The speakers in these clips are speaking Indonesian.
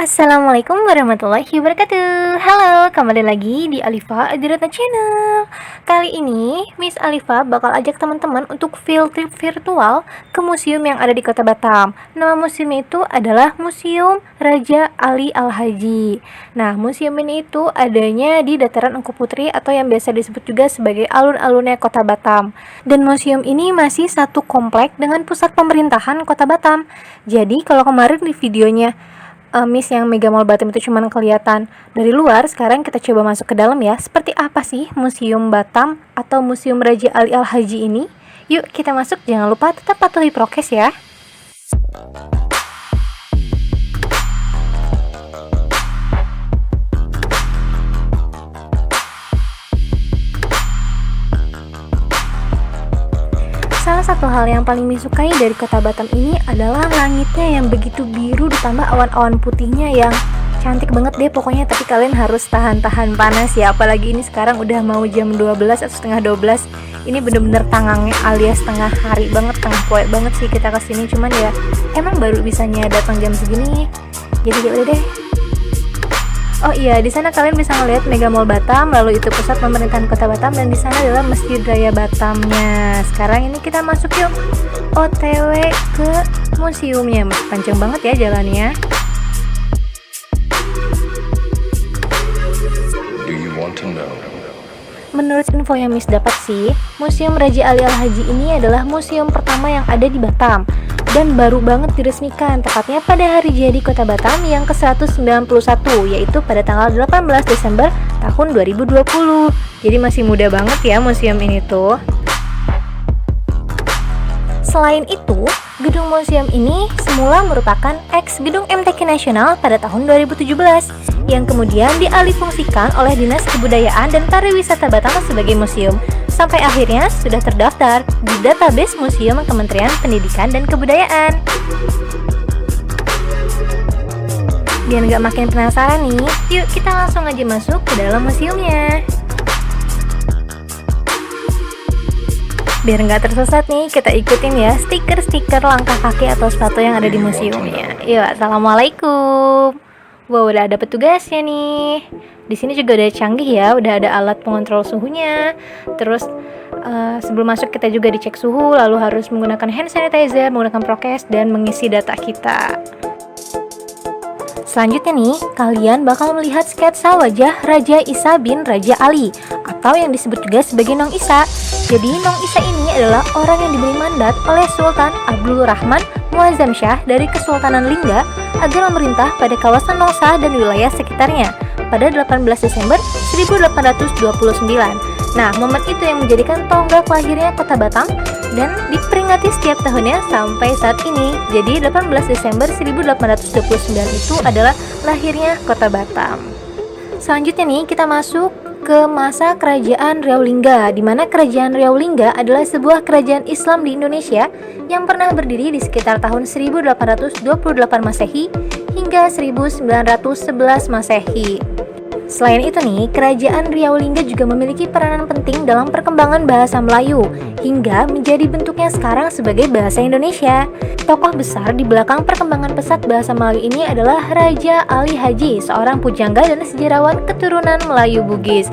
Assalamualaikum warahmatullahi wabarakatuh. Halo, kembali lagi di Alifa Adirata Channel. Kali ini Miss Alifa bakal ajak teman-teman untuk field trip virtual ke museum yang ada di Kota Batam. Nama museum itu adalah Museum Raja Ali Al-Haji. Nah, museum ini itu adanya di Dataran Engku Putri atau yang biasa disebut juga sebagai alun-alunnya Kota Batam. Dan museum ini masih satu komplek dengan pusat pemerintahan Kota Batam. Jadi kalau kemarin di videonya Miss yang Mega Mall Batam itu cuma kelihatan dari luar, sekarang kita coba masuk ke dalam ya. Seperti apa sih Museum Batam atau Museum Raja Ali Al-Haji ini? Yuk kita masuk, jangan lupa tetap patuhi prokes ya. Salah satu hal yang paling disukai dari Kota Batam ini adalah langitnya yang begitu biru ditambah awan-awan putihnya yang cantik banget deh pokoknya. Tapi kalian harus tahan-tahan panas ya, apalagi ini sekarang udah mau jam 12 atau setengah 12. Ini bener-bener tangangnya alias tengah hari banget, tengah poe banget sih kita kesini. Cuman ya emang baru bisanya datang jam segini, jadi ya udah deh. Oh iya, di sana kalian bisa ngeliat Mega Mall Batam, lalu itu pusat pemerintahan Kota Batam, dan di sana adalah Masjid Raya Batamnya. Sekarang ini kita masuk yuk, OTW ke museumnya. Panjang banget ya jalannya. Do you want to know? Menurut info yang Miss dapat sih, Museum Raja Ali Al-Haji ini adalah museum pertama yang ada di Batam dan baru banget diresmikan, tepatnya pada hari jadi Kota Batam yang ke-191, yaitu pada tanggal 18 Desember tahun 2020. Jadi masih muda banget ya museum ini tuh. Selain itu, gedung museum ini semula merupakan ex gedung MTQ Nasional pada tahun 2017 yang kemudian dialihfungsikan oleh Dinas Kebudayaan dan Pariwisata Batam sebagai museum, sampai akhirnya sudah terdaftar di database Museum Kementerian Pendidikan dan Kebudayaan. Biar nggak makin penasaran nih, yuk kita langsung aja masuk ke dalam museumnya. Biar nggak tersesat nih, kita ikutin ya stiker-stiker langkah kaki atau sepatu yang ada di museumnya. Yuk, assalamualaikum. Wow, udah ada petugasnya nih. Di sini juga udah canggih ya, udah ada alat pengontrol suhunya. Terus sebelum masuk kita juga dicek suhu, lalu harus menggunakan hand sanitizer, menggunakan prokes, dan mengisi data kita. Selanjutnya nih, kalian bakal melihat sketsa wajah Raja Isa bin Raja Ali, atau yang disebut juga sebagai Nong Isa. Jadi Nong Isa ini adalah orang yang diberi mandat oleh Sultan Abdul Rahman Muazzam Shah dari Kesultanan Lingga agar memerintah pada kawasan Nongsa dan wilayah sekitarnya pada 18 Desember 1829. Nah, momen itu yang menjadikan tonggak lahirnya Kota Batam dan diperingati setiap tahunnya sampai saat ini. Jadi 18 Desember 1829 itu adalah lahirnya Kota Batam. Selanjutnya nih kita masuk ke masa Kerajaan Riau Lingga, di mana Kerajaan Riau Lingga adalah sebuah kerajaan Islam di Indonesia yang pernah berdiri di sekitar tahun 1828 Masehi hingga 1911 Masehi. Selain itu nih, Kerajaan Riau Lingga juga memiliki peranan penting dalam perkembangan bahasa Melayu hingga menjadi bentuknya sekarang sebagai bahasa Indonesia. Tokoh besar di belakang perkembangan pesat bahasa Melayu ini adalah Raja Ali Haji, seorang pujangga dan sejarawan keturunan Melayu Bugis.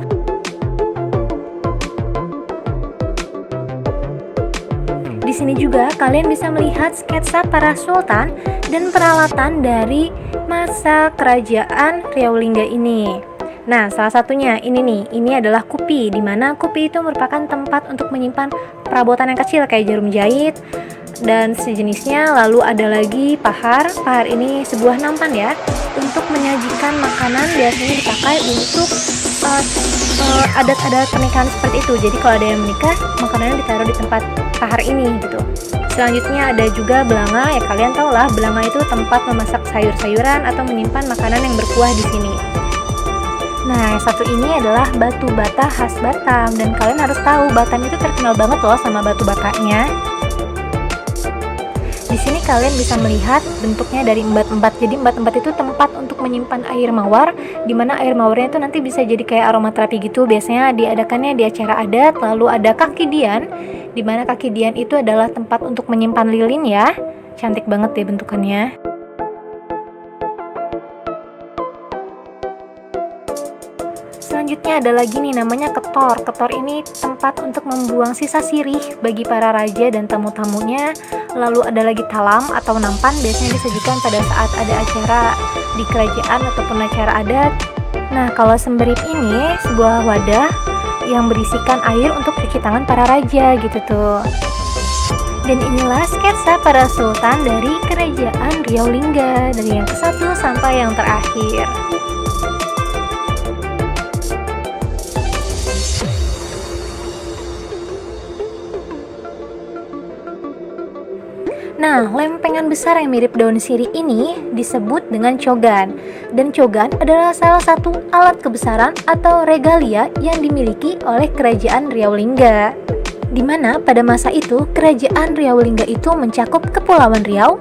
Di sini juga kalian bisa melihat sketsa para sultan dan peralatan dari masa Kerajaan Riau Lingga ini. Nah, salah satunya ini nih, ini adalah kupi, di mana kupi itu merupakan tempat untuk menyimpan perabotan yang kecil kayak jarum jahit dan sejenisnya. Lalu ada lagi pahar. Pahar ini sebuah nampan ya, untuk menyajikan makanan, biasanya dipakai untuk adat-adat pernikahan seperti itu. Jadi kalau ada yang menikah, makanannya ditaruh di tempat pahar ini gitu. Selanjutnya ada juga belanga, ya kalian tau lah, belanga itu tempat memasak sayur-sayuran atau menyimpan makanan yang berkuah di sini. Nah, yang satu ini adalah batu bata khas Batam, dan kalian harus tahu Batam itu terkenal banget loh sama batu batanya. Di sini kalian bisa melihat bentuknya dari embat-embat. Jadi embat-embat itu tempat untuk menyimpan air mawar, di mana air mawarnya itu nanti bisa jadi kayak aromaterapi gitu. Biasanya diadakannya di acara adat. Lalu ada kaki dian, di mana kaki dian itu adalah tempat untuk menyimpan lilin ya. Cantik banget deh bentukannya. Selanjutnya ada lagi nih namanya ketor. Ketor ini tempat untuk membuang sisa sirih bagi para raja dan tamu-tamunya. Lalu ada lagi talam atau nampan, biasanya disajikan pada saat ada acara di kerajaan ataupun acara adat. Nah, kalau semberip ini sebuah wadah yang berisikan air untuk cuci tangan para raja gitu tuh. Dan inilah sketsa para sultan dari kerajaan Riau Lingga, dari yang ke-1 sampai yang terakhir. Nah, lempengan besar yang mirip daun sirih ini disebut dengan cogan. Dan cogan adalah salah satu alat kebesaran atau regalia yang dimiliki oleh kerajaan Riau Lingga. Di mana pada masa itu kerajaan Riau Lingga itu mencakup Kepulauan Riau,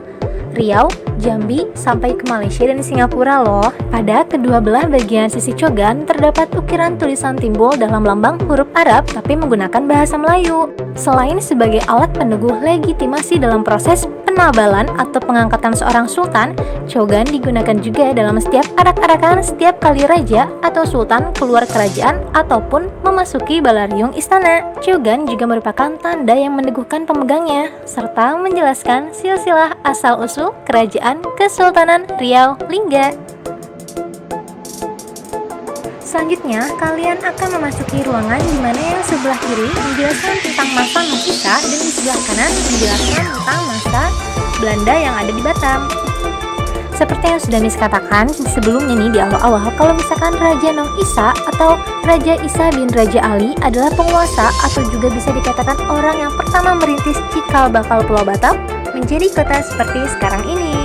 Jambi, sampai ke Malaysia dan Singapura loh. Pada kedua belah bagian sisi cogan terdapat ukiran tulisan timbul dalam lambang huruf Arab tapi menggunakan bahasa Melayu. Selain sebagai alat peneguh legitimasi dalam proses penabalan atau pengangkatan seorang sultan, cogan digunakan juga dalam setiap arak-arakan setiap kali raja atau sultan keluar kerajaan ataupun memasuki balariung istana. Cogan juga merupakan tanda yang meneguhkan pemegangnya serta menjelaskan silsilah asal-usul kerajaan Kesultanan Riau Lingga. Selanjutnya, kalian akan memasuki ruangan di mana yang sebelah kiri menjelaskan tentang masa Nong Isa dan di sebelah kanan menjelaskan tentang masa Belanda yang ada di Batam. Seperti yang sudah Miss katakan sebelumnya nih di awal-awal, kalau misalkan Raja Nong Isa atau Raja Isa bin Raja Ali adalah penguasa atau juga bisa dikatakan orang yang pertama merintis cikal bakal Pulau Batam menjadi kota seperti sekarang ini.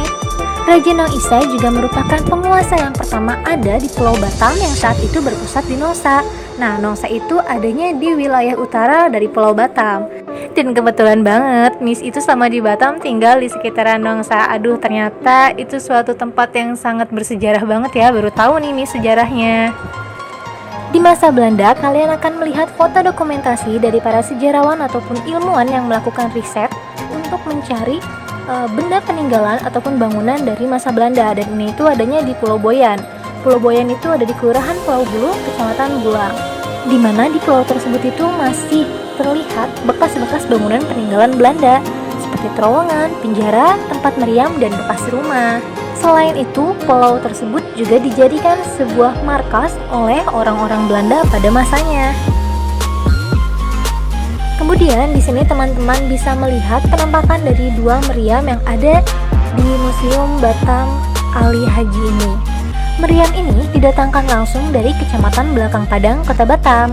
Raja Nong Isa juga merupakan penguasa yang pertama ada di Pulau Batam yang saat itu berpusat di Nongsa. Nah, Nongsa itu adanya di wilayah utara dari Pulau Batam. Dan kebetulan banget, Miss itu sama di Batam tinggal di sekitaran Nongsa. Aduh, ternyata itu suatu tempat yang sangat bersejarah banget ya. Baru tahu nih Miss sejarahnya. Di masa Belanda, kalian akan melihat foto dokumentasi dari para sejarawan ataupun ilmuwan yang melakukan riset untuk mencari benda peninggalan ataupun bangunan dari masa Belanda, dan ini itu adanya di Pulau Boyan. Pulau Boyan itu ada di Kelurahan Pulau Bulu, Kecamatan Bulang. Di mana di pulau tersebut itu masih terlihat bekas-bekas bangunan peninggalan Belanda seperti terowongan, penjara, tempat meriam, dan bekas rumah. Selain itu, pulau tersebut juga dijadikan sebuah markas oleh orang-orang Belanda pada masanya. Kemudian di sini teman-teman bisa melihat penampakan dari dua meriam yang ada di Museum Batam Ali Haji ini. Meriam ini didatangkan langsung dari Kecamatan Belakang Padang, Kota Batam.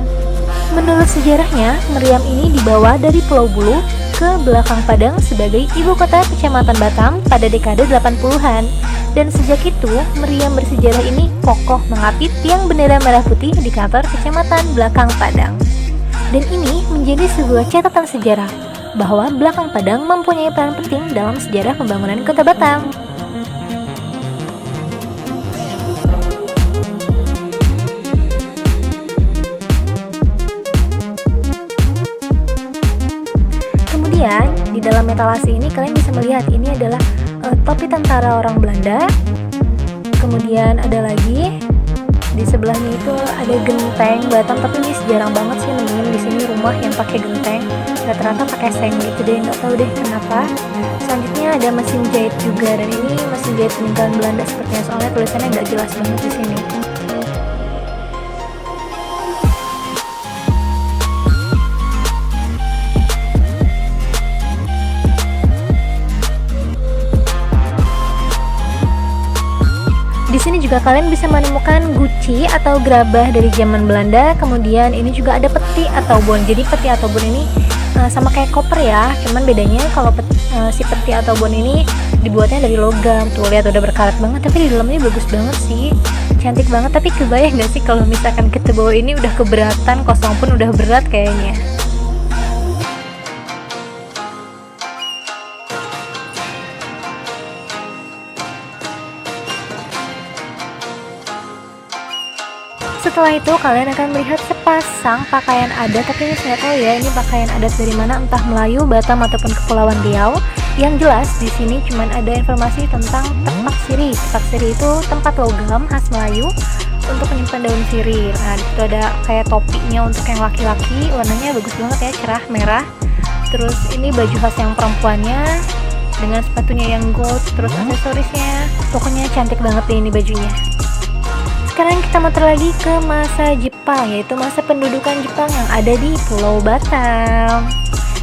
Menurut sejarahnya, meriam ini dibawa dari Pulau Bulu ke Belakang Padang sebagai ibu kota Kecamatan Batam pada dekade 80-an. Dan sejak itu, meriam bersejarah ini kokoh mengapit tiang bendera merah putih di kantor Kecamatan Belakang Padang. Dan ini menjadi sebuah catatan sejarah bahwa Belakang Padang mempunyai peran penting dalam sejarah pembangunan Kota Batam. Kemudian di dalam etalase ini kalian bisa melihat ini adalah topi tentara orang Belanda. Kemudian ada lagi di sebelahnya itu ada genteng Batam, tapi ini jarang banget sih nemuin di sini rumah yang pakai genteng. Rata-rata pakai seng gitu deh, nggak tahu deh kenapa. Selanjutnya ada mesin jahit juga, dan ini mesin jahit peninggalan Belanda sepertinya, soalnya tulisannya nggak jelas banget di sini. Di sini juga kalian bisa menemukan guci atau gerabah dari zaman Belanda. Kemudian ini juga ada peti atau bon. Jadi peti atau bon ini sama kayak koper ya. Cuman bedanya kalau si peti atau bon ini dibuatnya dari logam. Tuh lihat udah berkarat banget, tapi di dalamnya bagus banget sih. Cantik banget. Tapi kebayang gak sih kalau misalkan kita bawa ini udah keberatan, kosong pun udah berat kayaknya. Setelah itu kalian akan melihat sepasang pakaian adat, tapi ini saya tahu ya ini pakaian adat dari mana, entah Melayu, Batam ataupun Kepulauan Riau. Yang jelas di sini cuman ada informasi tentang tepak siri. Tepak siri itu tempat logam khas Melayu untuk menyimpan daun sirih. Nah, disitu ada kayak topinya untuk yang laki-laki, warnanya bagus banget ya, cerah merah. Terus ini baju khas yang perempuannya dengan sepatunya yang gold, terus aksesorisnya. Pokoknya cantik banget deh ini bajunya. Sekarang kita muter lagi ke masa Jepang, yaitu masa pendudukan Jepang yang ada di Pulau Batam.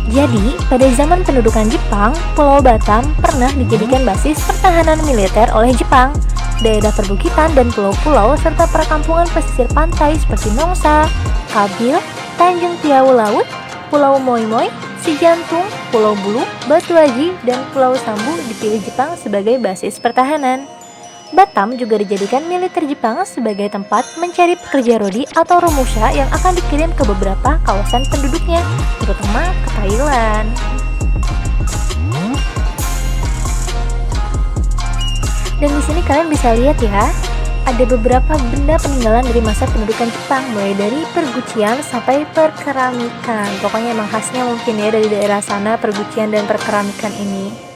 Jadi, pada zaman pendudukan Jepang, Pulau Batam pernah dijadikan basis pertahanan militer oleh Jepang. Daerah perbukitan dan pulau-pulau serta perkampungan pesisir pantai seperti Nongsa, Kabil, Tanjung Tiau Laut, Pulau Moi Moi, Sijantung, Pulau Bulu, Batu Haji, dan Pulau Sambu dipilih Jepang sebagai basis pertahanan. Batam juga dijadikan militer Jepang sebagai tempat mencari pekerja rodi atau romusha yang akan dikirim ke beberapa kawasan penduduknya, terutama ke Thailand. Dan di sini kalian bisa lihat ya, ada beberapa benda peninggalan dari masa pendudukan Jepang, mulai dari pergucian sampai perkeramikan. Pokoknya emang khasnya mungkin ya dari daerah sana, pergucian dan perkeramikan ini.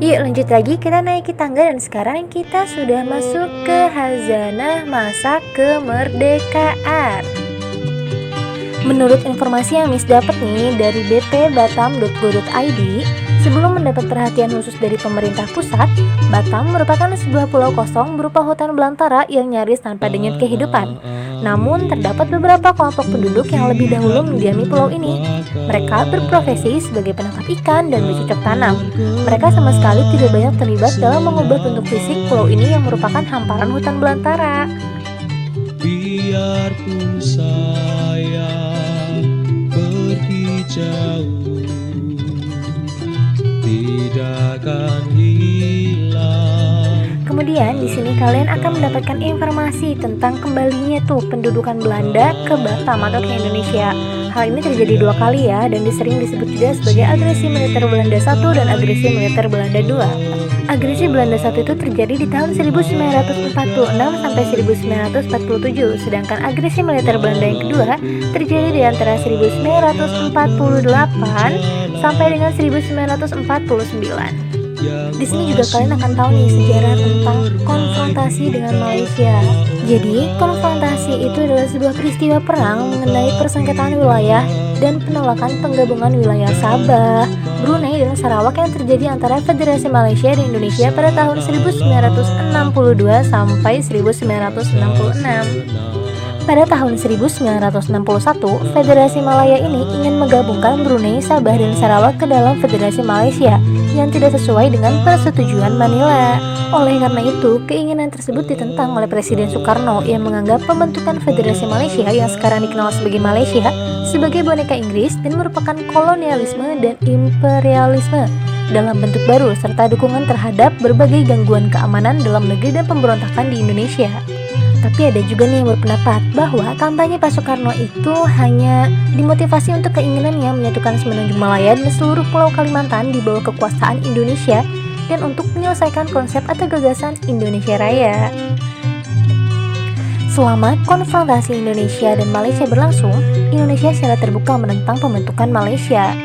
Yuk lanjut lagi, kita naiki tangga dan sekarang kita sudah masuk ke Khazanah masa kemerdekaan. Menurut informasi yang Miss dapat nih dari bpbatam.go.id, sebelum mendapat perhatian khusus dari pemerintah pusat, Batam merupakan sebuah pulau kosong berupa hutan belantara yang nyaris tanpa denyut kehidupan. Namun terdapat beberapa kelompok penduduk yang lebih dahulu mendiami pulau ini. Mereka berprofesi sebagai penangkap ikan dan bercocok tanam. Mereka sama sekali tidak banyak terlibat dalam mengubah bentuk fisik pulau ini yang merupakan hamparan hutan belantara. Biarpun saya pergi jauh, tidak akan hilang. Kemudian di sini kalian akan mendapatkan informasi tentang kembalinya tuh pendudukan Belanda ke Batam atau ke Indonesia. Hal ini terjadi 2 kali ya, dan sering disebut juga sebagai agresi militer Belanda 1 dan agresi militer Belanda 2. Agresi Belanda 1 itu terjadi di tahun 1946 sampai 1947, sedangkan agresi militer Belanda yang kedua terjadi di antara 1948 sampai dengan 1949. Di sini juga kalian akan tahu nih sejarah tentang konfrontasi dengan Malaysia. Jadi, konfrontasi itu adalah sebuah peristiwa perang mengenai persengketaan wilayah dan penolakan penggabungan wilayah Sabah, Brunei, dan Sarawak yang terjadi antara Federasi Malaysia dan Indonesia pada tahun 1962 sampai 1966. Pada tahun 1961, Federasi Malaya ini ingin menggabungkan Brunei, Sabah, dan Sarawak ke dalam Federasi Malaysia yang tidak sesuai dengan persetujuan Manila. Oleh karena itu, keinginan tersebut ditentang oleh Presiden Soekarno yang menganggap pembentukan Federasi Malaysia yang sekarang dikenal sebagai Malaysia sebagai boneka Inggris dan merupakan kolonialisme dan imperialisme dalam bentuk baru serta dukungan terhadap berbagai gangguan keamanan dalam negeri dan pemberontakan di Indonesia. Tapi ada juga nih yang berpendapat bahwa kampanye Pak Soekarno itu hanya dimotivasi untuk keinginannya menyatukan semenanjung Malaya dan seluruh pulau Kalimantan di bawah kekuasaan Indonesia dan untuk menyelesaikan konsep atau gagasan Indonesia Raya. Selama konfrontasi Indonesia dan Malaysia berlangsung, Indonesia secara terbuka menentang pembentukan Malaysia.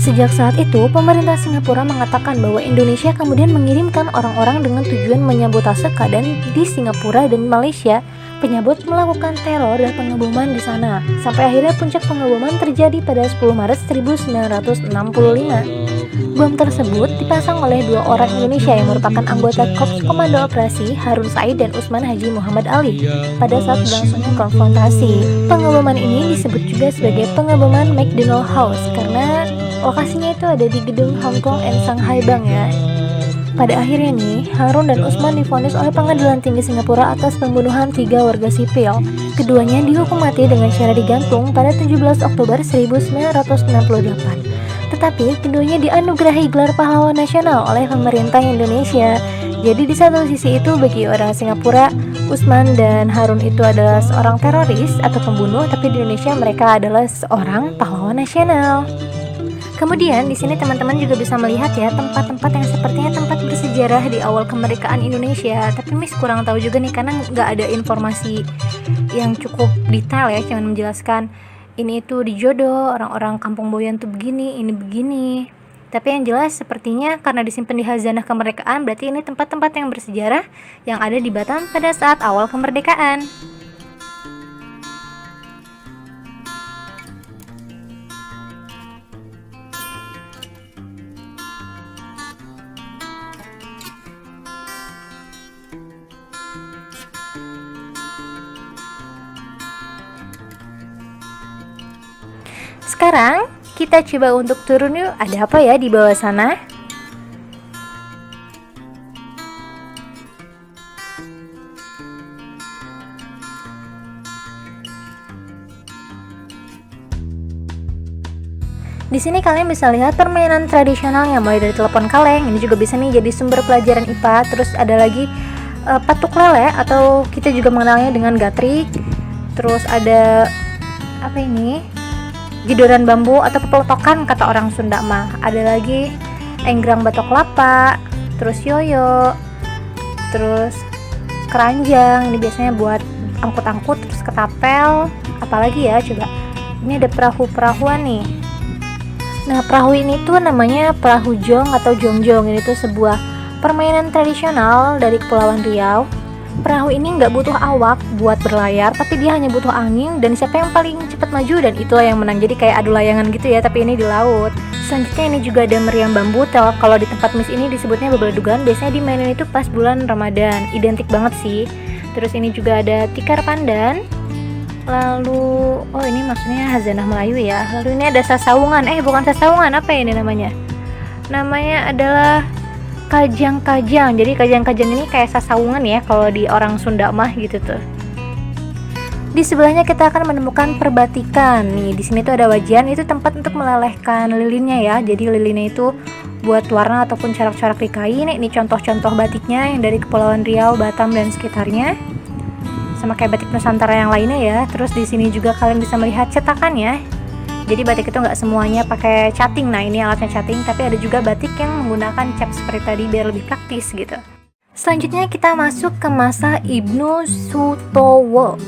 Sejak saat itu, pemerintah Singapura mengatakan bahwa Indonesia kemudian mengirimkan orang-orang dengan tujuan menyabotase keadaan di Singapura dan Malaysia. Penyabot melakukan teror dan pengeboman di sana, sampai akhirnya puncak pengeboman terjadi pada 10 Maret 1965. Bom tersebut dipasang oleh 2 orang Indonesia yang merupakan anggota Korps Komando Operasi Harun Said dan Usman Haji Muhammad Ali pada saat berlangsungnya konfrontasi. Pengeboman ini disebut juga sebagai pengeboman McDonald House karena lokasinya itu ada di gedung Hong Kong and Shanghai Bank ya. Pada akhirnya nih, Harun dan Usman divonis oleh Pengadilan Tinggi Singapura atas pembunuhan 3 warga sipil. Keduanya dihukum mati dengan cara digantung pada 17 Oktober 1968. Tetapi keduanya dianugerahi gelar pahlawan nasional oleh pemerintah Indonesia. Jadi di satu sisi itu bagi orang Singapura, Usman dan Harun itu adalah seorang teroris atau pembunuh, tapi di Indonesia mereka adalah seorang pahlawan nasional. Kemudian di sini teman-teman juga bisa melihat ya tempat-tempat yang sepertinya tempat bersejarah di awal kemerdekaan Indonesia. Tapi Miss kurang tahu juga nih karena nggak ada informasi yang cukup detail ya, cuman menjelaskan ini itu di Jodo, orang-orang Kampung Boyan tuh begini, ini begini. Tapi yang jelas sepertinya karena disimpan di Khazanah Kemerdekaan, berarti ini tempat-tempat yang bersejarah yang ada di Batam pada saat awal kemerdekaan. Sekarang kita coba untuk turun yuk, ada apa ya di bawah sana? Di sini kalian bisa lihat permainan tradisional yang mulai dari telepon kaleng, ini juga bisa nih jadi sumber pelajaran IPA. Terus ada lagi patuk lele atau kita juga mengenalnya dengan gatrik. Terus ada apa ini? Gidoran bambu atau pepelotokan kata orang Sunda mah. Ada lagi enggrang batok kelapa, terus yoyo, terus keranjang. Ini biasanya buat angkut-angkut, terus ketapel. Apalagi ya coba. Ini ada perahu-perahuan nih. Nah perahu ini tuh namanya perahu jong atau jongjong. Ini tuh sebuah permainan tradisional dari Kepulauan Riau. Perahu ini nggak butuh awak buat berlayar, tapi dia hanya butuh angin dan siapa yang paling cepat maju dan itulah yang menang. Jadi kayak adu layangan gitu ya, tapi ini di laut. Selanjutnya ini juga ada meriam bambu. Kalau di tempat Miss ini disebutnya bebeludugan. Biasanya dimainin itu pas bulan Ramadan. Identik banget sih. Terus ini juga ada tikar pandan. Lalu oh ini maksudnya Khazanah Melayu ya. Lalu ini ada sasaungan. Bukan sasaungan, apa ya ini namanya? Namanya adalah kajang-kajang. Jadi kajang-kajang ini kayak sasaungan ya kalau di orang Sunda mah gitu tuh. Di sebelahnya kita akan menemukan perbatikan. Nih, di sini tuh ada wajan, itu tempat untuk melelehkan lilinnya ya. Jadi lilinnya itu buat warna ataupun corak-corak di kain. Ini contoh-contoh batiknya yang dari Kepulauan Riau, Batam dan sekitarnya. Sama kayak batik Nusantara yang lainnya ya. Terus di sini juga kalian bisa melihat cetakannya. Jadi batik itu nggak semuanya pakai cutting. Nah ini alatnya cutting, tapi ada juga batik yang menggunakan cap seperti tadi biar lebih praktis gitu. Selanjutnya kita masuk ke masa Ibnu Sutowo.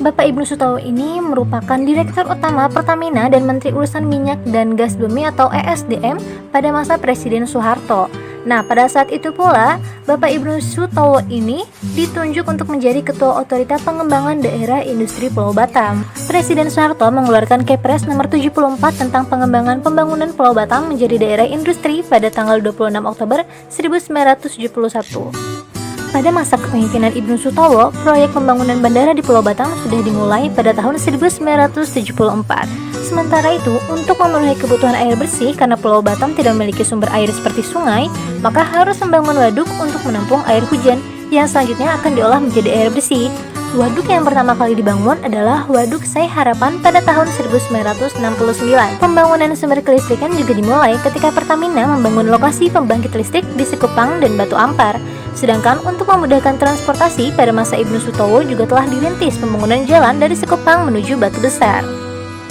Bapak Ibnu Sutowo ini merupakan Direktur Utama Pertamina dan Menteri Urusan Minyak dan Gas Bumi atau ESDM pada masa Presiden Soeharto. Nah, pada saat itu pula, Bapak Ibnu Sutowo ini ditunjuk untuk menjadi Ketua Otorita Pengembangan Daerah Industri Pulau Batam. Presiden Soeharto mengeluarkan Kepres nomor 74 tentang pengembangan pembangunan Pulau Batam menjadi daerah industri pada tanggal 26 Oktober 1971. Pada masa kepemimpinan Ibnu Sutowo, proyek pembangunan bandara di Pulau Batam sudah dimulai pada tahun 1974. Sementara itu, untuk memenuhi kebutuhan air bersih karena Pulau Batam tidak memiliki sumber air seperti sungai, maka harus membangun waduk untuk menampung air hujan yang selanjutnya akan diolah menjadi air bersih. Waduk yang pertama kali dibangun adalah Waduk Sai Harapan pada tahun 1969. Pembangunan sumber kelistrikan juga dimulai ketika Pertamina membangun lokasi pembangkit listrik di Sekupang dan Batu Ampar. Sedangkan untuk memudahkan transportasi pada masa Ibnu Sutowo juga telah dirintis pembangunan jalan dari Sekupang menuju Batu Besar.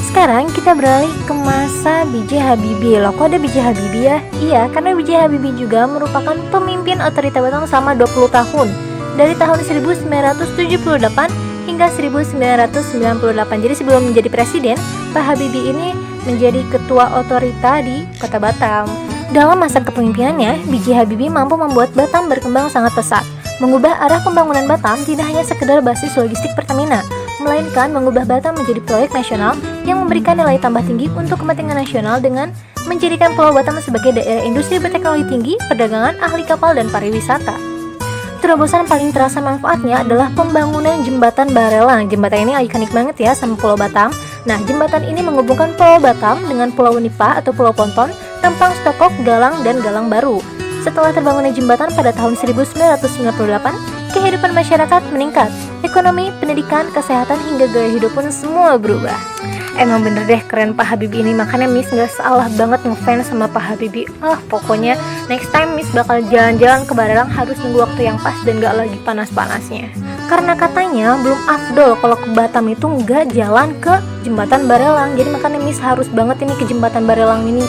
Sekarang kita beralih ke masa B.J. Habibie. Loh kok ada B.J. Habibie ya? Iya, karena B.J. Habibie juga merupakan pemimpin otorita Batam selama 20 tahun. Dari tahun 1978 hingga 1998. Jadi sebelum menjadi presiden, Pak Habibie ini menjadi ketua otorita di Kota Batam. Dalam masa kepemimpinannya, B.J. Habibie mampu membuat Batam berkembang sangat pesat, mengubah arah pembangunan Batam tidak hanya sekedar basis logistik Pertamina, melainkan mengubah Batam menjadi proyek nasional yang memberikan nilai tambah tinggi untuk kepentingan nasional dengan menjadikan Pulau Batam sebagai daerah industri berteknologi tinggi, perdagangan, ahli kapal, dan pariwisata. Terobosan paling terasa manfaatnya adalah pembangunan jembatan Barelang. Jembatan ini ikonik banget ya sama Pulau Batam. Nah, jembatan ini menghubungkan Pulau Batam dengan Pulau Nipa atau Pulau Ponton, Tampang Stokok, Galang, dan Galang Baru. Setelah terbangunnya jembatan pada tahun 1998, kehidupan masyarakat meningkat. Ekonomi, pendidikan, kesehatan, hingga gaya hidup pun semua berubah. Emang bener deh keren Pak Habibie ini, makanya Miss gak salah banget ngefans sama Pak Habibie. Pokoknya next time Miss bakal jalan-jalan ke Barelang harus nunggu waktu yang pas dan gak lagi panas-panasnya. Karena katanya belum afdol kalau ke Batam itu nggak jalan ke jembatan Barelang, jadi makanya Miss harus banget ini ke jembatan Barelang ini.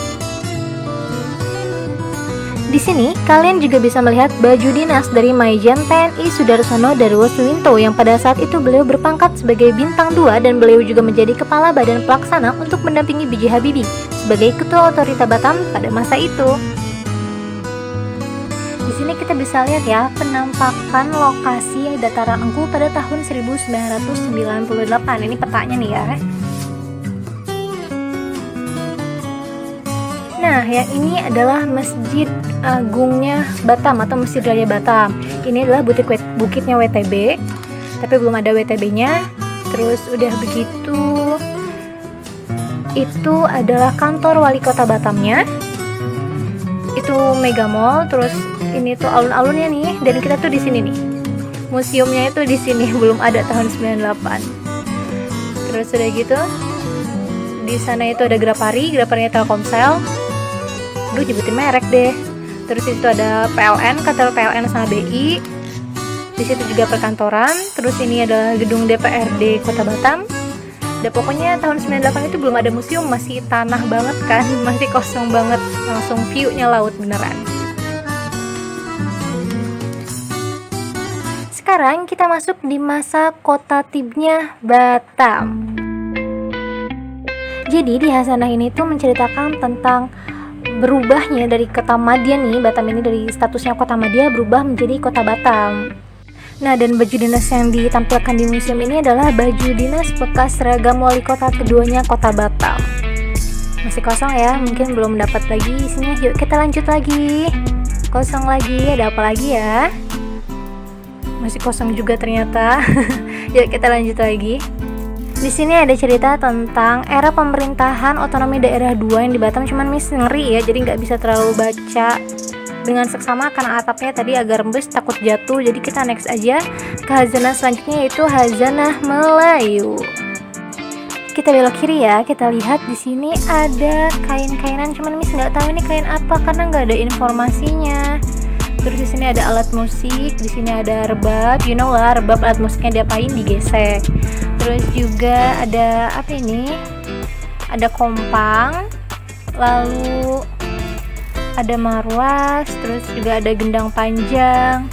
Di sini kalian juga bisa melihat baju dinas dari Maijen TNI Sudarsono Darwo Suwinto yang pada saat itu beliau berpangkat sebagai bintang 2 dan beliau juga menjadi kepala badan pelaksana untuk mendampingi B.J. Habibie sebagai ketua otorita Batam pada masa itu. Di sini kita bisa lihat ya penampakan lokasi dataran Engku pada tahun 1998. Ini petanya nih ya. Nah, yang ini adalah Masjid Agungnya Batam atau Masjid Raya Batam. Ini adalah bukitnya WTB, tapi belum ada WTB-nya. Terus udah begitu, itu adalah kantor wali kota Batamnya. Itu Mega Mall. Terus ini tuh alun-alunnya nih, dan kita tuh di sini nih. Museumnya itu di sini, belum ada tahun 98. Terus udah gitu, di sana itu ada Graparinya Telkomsel. Aduh, nyebutin merek deh. Terus itu ada PLN, kantor PLN sama BI. Di situ juga perkantoran. Terus ini adalah gedung DPRD Kota Batam. Dan pokoknya tahun 98 itu belum ada museum, masih tanah banget kan, masih kosong banget, langsung view-nya laut beneran. Sekarang kita masuk di masa kota tibnya Batam. Jadi di Hasanah ini tuh menceritakan tentang berubahnya dari kota Madya nih, Batam ini dari statusnya kota Madya berubah menjadi kota Batam. Nah, dan baju dinas yang ditampilkan di museum ini adalah baju dinas bekas seragam wali kota keduanya kota Batam. Masih kosong ya, mungkin belum dapat lagi isinya. Yuk kita lanjut lagi. Kosong lagi, ada apa lagi ya? Masih kosong juga ternyata. Yuk kita lanjut lagi. Di sini ada cerita tentang era pemerintahan otonomi daerah 2 yang di Batam, cuman Miss ngeri ya, jadi nggak bisa terlalu baca dengan seksama karena atapnya tadi agak rembes, takut jatuh. Jadi kita next aja ke Hazanah selanjutnya, yaitu Hazanah Melayu. Kita belok kiri ya, kita lihat di sini ada kain-kainan, cuman Miss nggak tahu ini kain apa karena nggak ada informasinya. Terus di sini ada alat musik, di sini ada rebab, you know lah rebab alat musiknya diapain, digesek. Terus juga ada apa ini? Ada kompang, lalu ada marwas, terus juga ada gendang panjang,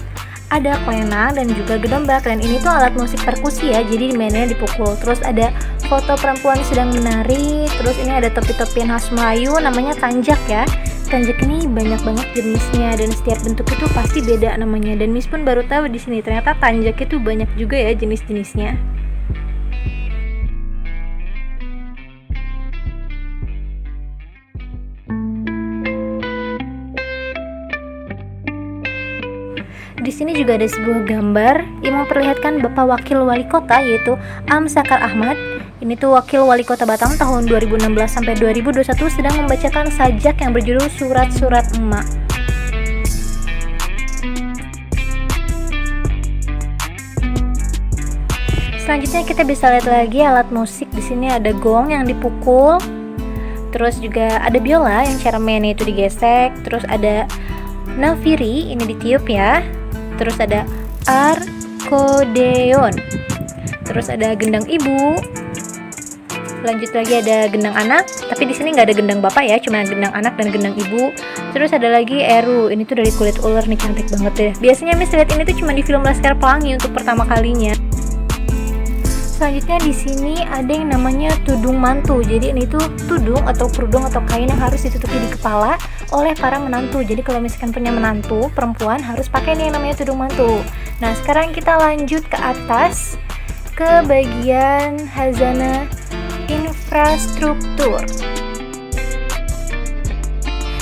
ada klenang dan juga gedombak. Dan ini tuh alat musik perkusi ya, jadi mainnya dipukul. Terus ada foto perempuan sedang menari. Terus ini ada topi-topian khas Melayu namanya tanjak ya. Tanjak ini banyak banget jenisnya dan setiap bentuk itu pasti beda namanya. Dan Miss pun baru tahu di sini ternyata tanjak itu banyak juga ya jenis-jenisnya. Di sini juga ada sebuah gambar yang memperlihatkan Bapak Wakil Wali Kota yaitu Am Sakar Ahmad. Ini tuh Wakil Wali Kota Batam tahun 2016 sampai 2021 sedang membacakan sajak yang berjudul Surat-Surat Emak. Selanjutnya kita bisa lihat lagi alat musik. Di sini ada gong yang dipukul. Terus juga ada biola yang cara mainnya itu digesek. Terus ada nafiri, ini ditiup ya. Terus ada arkodeon. Terus ada gendang ibu. Lanjut lagi ada gendang anak, tapi di sini nggak ada gendang bapak ya, cuma gendang anak dan gendang ibu. Terus ada lagi eru, ini tuh dari kulit ular nih, cantik banget deh. Biasanya Miss lihat ini tuh cuma di film Laskar Pelangi untuk pertama kalinya. Selanjutnya di sini ada yang namanya tudung mantu. Jadi ini tuh tudung atau kerudung atau kain yang harus ditutupi di kepala oleh para menantu. Jadi kalau misalkan punya menantu perempuan harus pakai nih yang namanya tudung mantu. Nah, sekarang kita lanjut ke atas ke bagian Hazanah infrastruktur.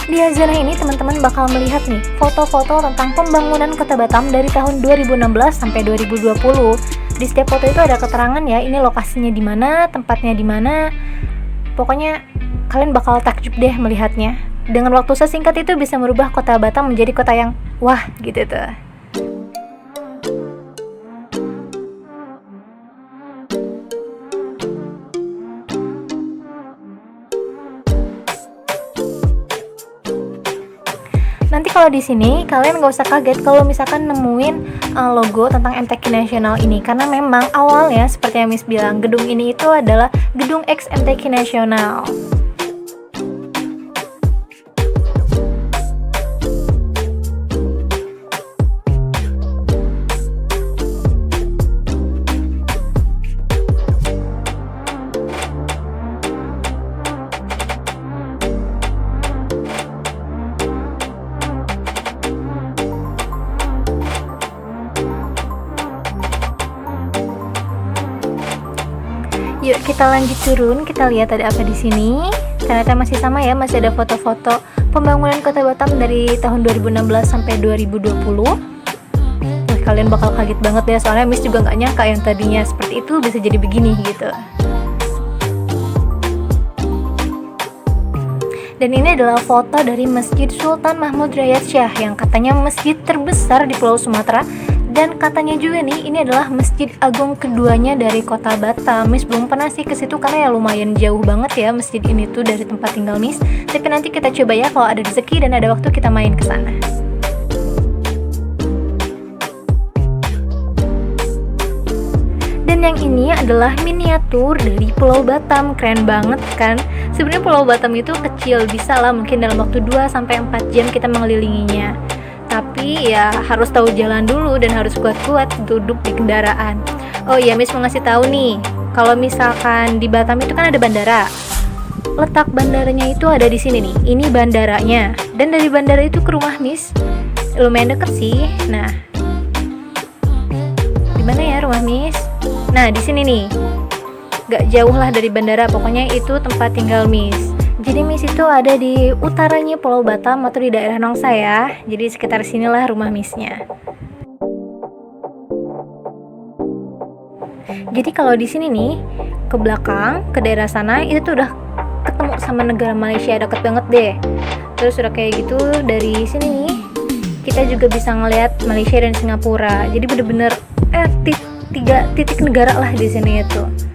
Di Hazanah ini teman-teman bakal melihat nih foto-foto tentang pembangunan Kota Batam dari tahun 2016 sampai 2020. Di setiap foto itu ada keterangan ya, ini lokasinya di mana, tempatnya di mana. Pokoknya kalian bakal takjub deh melihatnya. Dengan waktu sesingkat itu bisa merubah Kota Batam menjadi kota yang wah gitu tuh. kalau di sini kalian nggak usah kaget kalau misalkan nemuin logo tentang MTQ Nasional ini, karena memang awalnya seperti yang Miss bilang, gedung ini itu adalah gedung ex MTQ Nasional. Yuk kita lanjut turun, kita lihat ada apa di sini. Ternyata masih sama ya, masih ada foto-foto pembangunan Kota Batam dari tahun 2016 sampai 2020. Wah, kalian bakal kaget banget ya, soalnya Miss juga nggak nyangka yang tadinya seperti itu bisa jadi begini gitu. Dan ini adalah foto dari Masjid Sultan Mahmud Riyad Shah yang katanya masjid terbesar di Pulau Sumatera. Dan katanya juga nih, ini adalah masjid agung keduanya dari kota Batam. Miss belum pernah sih ke situ karena ya lumayan jauh banget ya masjid ini tuh dari tempat tinggal Miss. Tapi nanti kita coba ya kalau ada rezeki dan ada waktu kita main ke sana. Dan yang ini adalah miniatur dari Pulau Batam. Keren banget kan? Sebenarnya Pulau Batam itu kecil, bisa lah mungkin dalam waktu 2-4 jam kita mengelilinginya. Tapi ya harus tahu jalan dulu dan harus kuat-kuat duduk di kendaraan. Oh iya, Miss mau ngasih tahu nih, kalau misalkan di Batam itu kan ada bandara. Letak bandaranya itu ada di sini nih. Ini bandaranya. Dan dari bandara itu ke rumah Miss lumayan deket sih. Nah, di mana ya rumah Miss? Nah, di sini nih. Gak jauh lah dari bandara. Pokoknya itu tempat tinggal Miss. Jadi Miss itu ada di utaranya Pulau Batam atau di daerah Nongsa ya. Jadi sekitar sinilah rumah Missnya. Jadi kalau di sini nih, ke belakang, ke daerah sana itu tuh udah ketemu sama negara Malaysia, deket banget deh. Terus udah kayak gitu dari sini nih, kita juga bisa ngelihat Malaysia dan Singapura. Jadi bener-bener 3 titik negara lah di sini itu.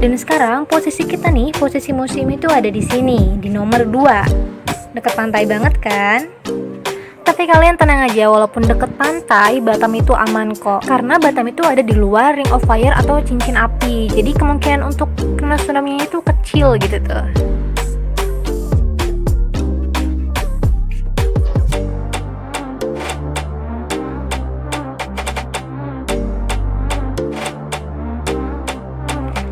Dan sekarang posisi kita nih, posisi museum itu ada di sini, di nomor 2. Deket pantai banget kan? Tapi kalian tenang aja, walaupun deket pantai, Batam itu aman kok. Karena Batam itu ada di luar ring of fire atau cincin api. Jadi kemungkinan untuk kena tsunami-nya itu kecil gitu tuh.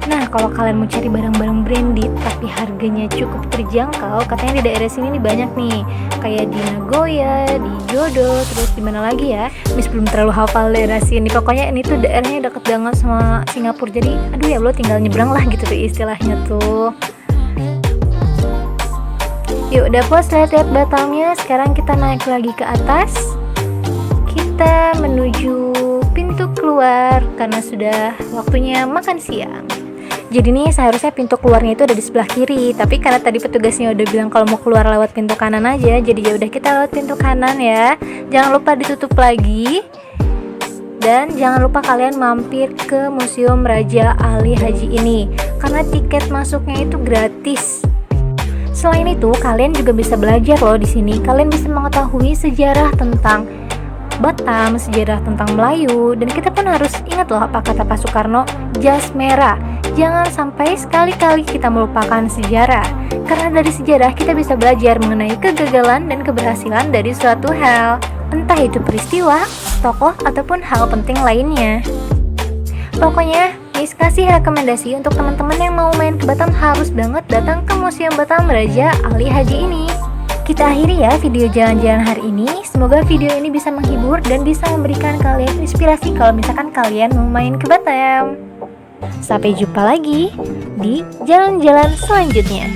Nah, kalau kalian mau cari barang-barang branded tapi harganya cukup terjangkau, katanya di daerah sini nih banyak nih, kayak di Nagoya, di Jodo, terus di mana lagi ya? Miss belum terlalu hafal daerah sini. Pokoknya ini tuh daerahnya deket banget sama Singapura. Jadi, aduh ya, lo tinggal nyebrang lah gitu tuh istilahnya tuh. Yuk, udah puas lihat-lihat Batamnya. Sekarang kita naik lagi ke atas. Kita menuju pintu keluar karena sudah waktunya makan siang. Jadi nih seharusnya pintu keluarnya itu ada di sebelah kiri, tapi karena tadi petugasnya udah bilang kalau mau keluar lewat pintu kanan aja, jadi ya udah kita lewat pintu kanan ya. Jangan lupa ditutup lagi. Dan jangan lupa kalian mampir ke Museum Raja Ali Haji ini karena tiket masuknya itu gratis. Selain itu, kalian juga bisa belajar loh di sini. Kalian bisa mengetahui sejarah tentang Batam, sejarah tentang Melayu, dan kita pun harus ingat loh apa kata Pak Soekarno, jas merah. Jangan sampai sekali-kali kita melupakan sejarah, karena dari sejarah kita bisa belajar mengenai kegagalan dan keberhasilan dari suatu hal, entah itu peristiwa, tokoh, ataupun hal penting lainnya. Pokoknya, Miss kasih rekomendasi untuk teman-teman yang mau main ke Batam harus banget datang ke Museum Batam Raja Ali Haji ini. Kita akhiri ya video jalan-jalan hari ini. Semoga video ini bisa menghibur dan bisa memberikan kalian inspirasi kalau misalkan kalian mau main ke Batam. Sampai jumpa lagi di jalan-jalan selanjutnya.